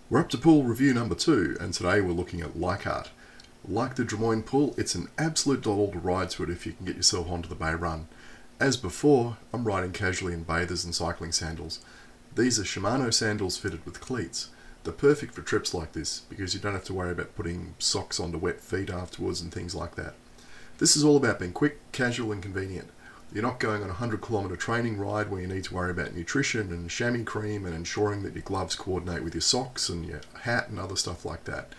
We're up to pool review number 2, and today we're looking at Leichhardt. Like the Des Moines pool, it's an absolute doddle to ride to it if you can get yourself onto the bay run. As before, I'm riding casually in bathers and cycling sandals. These are Shimano sandals fitted with cleats. They're perfect for trips like this because you don't have to worry about putting socks onto wet feet afterwards and things like that. This is all about being quick, casual and convenient. You're not going on a 100-kilometre training ride where you need to worry about nutrition and chamois cream and ensuring that your gloves coordinate with your socks and your hat and other stuff like that.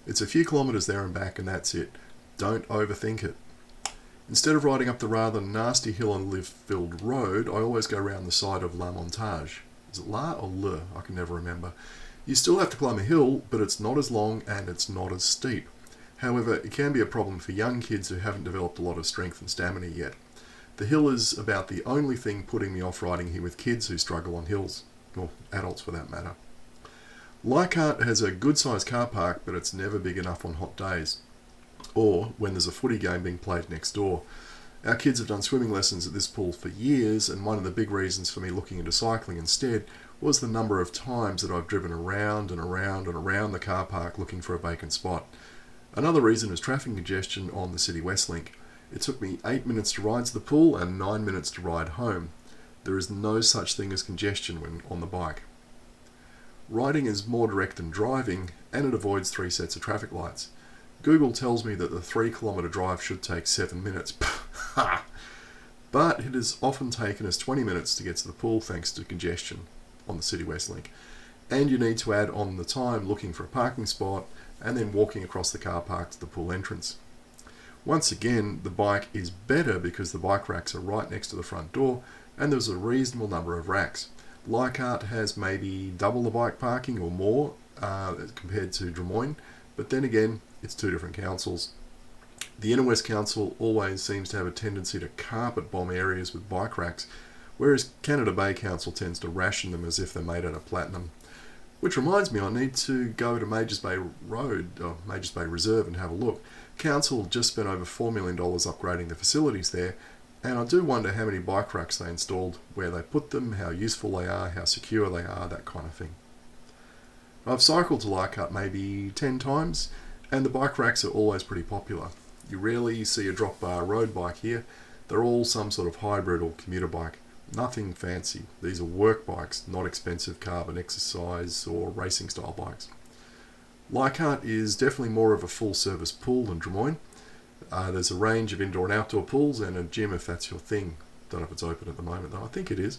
It's a few kilometres there and back and that's it. Don't overthink it. Instead of riding up the rather nasty hill and lift-filled road, I always go round the side of La Montage. Is it La or Le? I can never remember. You still have to climb a hill, but it's not as long and it's not as steep. However, it can be a problem for young kids who haven't developed a lot of strength and stamina yet. The hill is about the only thing putting me off riding here with kids who struggle on hills, or adults for that matter. Leichhardt has a good-sized car park, but it's never big enough on hot days, or when there's a footy game being played next door. Our kids have done swimming lessons at this pool for years, and one of the big reasons for me looking into cycling instead was the number of times that I've driven around and around and around the car park looking for a vacant spot. Another reason is traffic congestion on the City West Link. It took me 8 minutes to ride to the pool and 9 minutes to ride home. There is no such thing as congestion when on the bike. Riding is more direct than driving, and it avoids 3 sets of traffic lights. Google tells me that the 3-kilometre drive should take 7 minutes. But it has often taken us 20 minutes to get to the pool thanks to congestion on the City West Link. And you need to add on the time looking for a parking spot and then walking across the car park to the pool entrance. Once again, the bike is better because the bike racks are right next to the front door and there's a reasonable number of racks. Leichhardt has maybe double the bike parking or more compared to Des Moines, but then again, it's 2 different councils. The Inner West Council always seems to have a tendency to carpet bomb areas with bike racks, whereas Canada Bay Council tends to ration them as if they're made out of platinum. Which reminds me, I need to go to Majors Bay Road, or Majors Bay Reserve, and have a look. Council just spent over $4 million upgrading the facilities there, and I do wonder how many bike racks they installed, where they put them, how useful they are, how secure they are, that kind of thing. I've cycled to Leichhardt maybe 10 times, and the bike racks are always pretty popular. You rarely see a drop bar road bike here. They're all some sort of hybrid or commuter bike. Nothing fancy. These are work bikes, not expensive carbon exercise or racing style bikes. Leichhardt is definitely more of a full service pool than Des Moines. There's a range of indoor and outdoor pools and a gym if that's your thing. Don't know if it's open at the moment though, I think it is.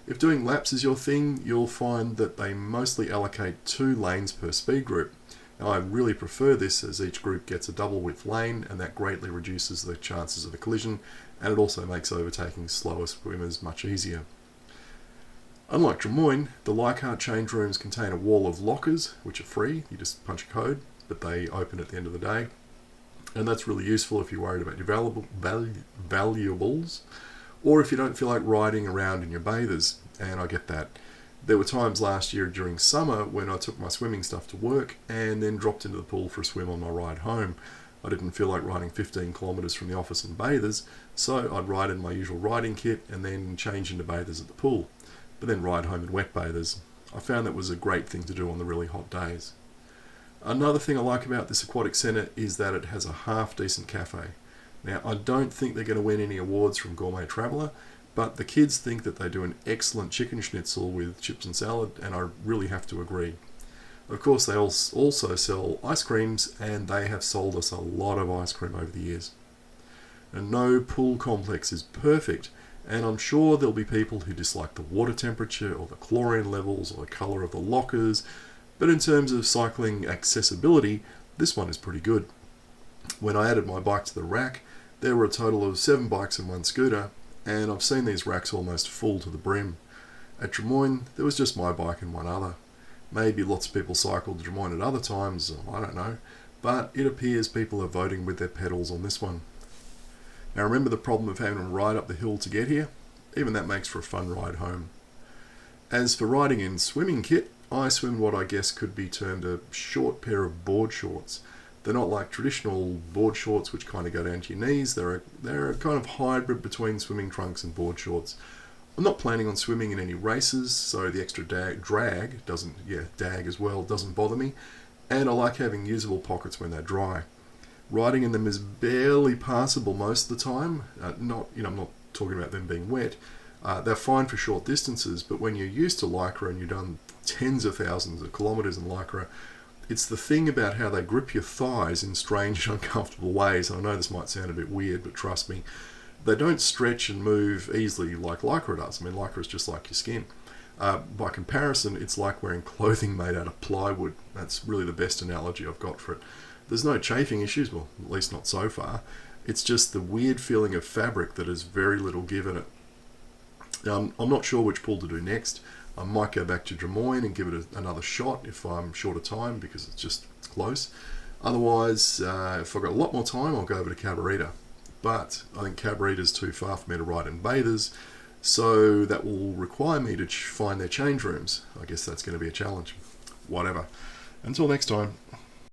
If doing laps is your thing, you'll find that they mostly allocate 2 lanes per speed group. Now I really prefer this as each group gets a double width lane and that greatly reduces the chances of a collision, and it also makes overtaking slower swimmers much easier. Unlike Des Moines, the Leichhardt change rooms contain a wall of lockers, which are free. You just punch a code, but they open at the end of the day. And that's really useful if you're worried about your valuables, or if you don't feel like riding around in your bathers, and I get that. There were times last year during summer when I took my swimming stuff to work and then dropped into the pool for a swim on my ride home. I didn't feel like riding 15 kilometres from the office in bathers, so I'd ride in my usual riding kit and then change into bathers at the pool, but then ride home in wet bathers. I found that was a great thing to do on the really hot days. Another thing I like about this aquatic centre is that it has a half-decent cafe. Now, I don't think they're going to win any awards from Gourmet Traveller, but the kids think that they do an excellent chicken schnitzel with chips and salad, and I really have to agree. Of course, they also sell ice creams, and they have sold us a lot of ice cream over the years. And no pool complex is perfect, and I'm sure there'll be people who dislike the water temperature or the chlorine levels or the colour of the lockers, but in terms of cycling accessibility, this one is pretty good. When I added my bike to the rack, there were a total of 7 bikes and 1 scooter, and I've seen these racks almost full to the brim. At Des Moines, there was just my bike and 1 other. Maybe lots of people cycled to Des Moines at other times, I don't know, but it appears people are voting with their pedals on this one. Now remember the problem of having to ride up the hill to get here? Even that makes for a fun ride home. As for riding in swimming kit, I swim what I guess could be termed a short pair of board shorts. They're not like traditional board shorts which kind of go down to your knees. They're a kind of hybrid between swimming trunks and board shorts. I'm not planning on swimming in any races, so the extra drag doesn't, dag as well, doesn't bother me. And I like having usable pockets when they're dry. Riding in them is barely passable most of the time. I'm not talking about them being wet. They're fine for short distances, but when you're used to Lycra and you've done tens of thousands of kilometres in Lycra, it's the thing about how they grip your thighs in strange, uncomfortable ways. And I know this might sound a bit weird, but trust me, they don't stretch and move easily like Lycra does. I mean, Lycra is just like your skin. By comparison, it's like wearing clothing made out of plywood. That's really the best analogy I've got for it. There's no chafing issues, well, at least not so far. It's just the weird feeling of fabric that has very little give in it. I'm not sure which pool to do next. I might go back to Drummoyne and give it another shot if I'm short of time, because it's just close. Otherwise, if I've got a lot more time, I'll go over to Cabarita. But I think Cabarita's too far for me to ride in bathers, so that will require me to find their change rooms. I guess that's going to be a challenge. Whatever. Until next time.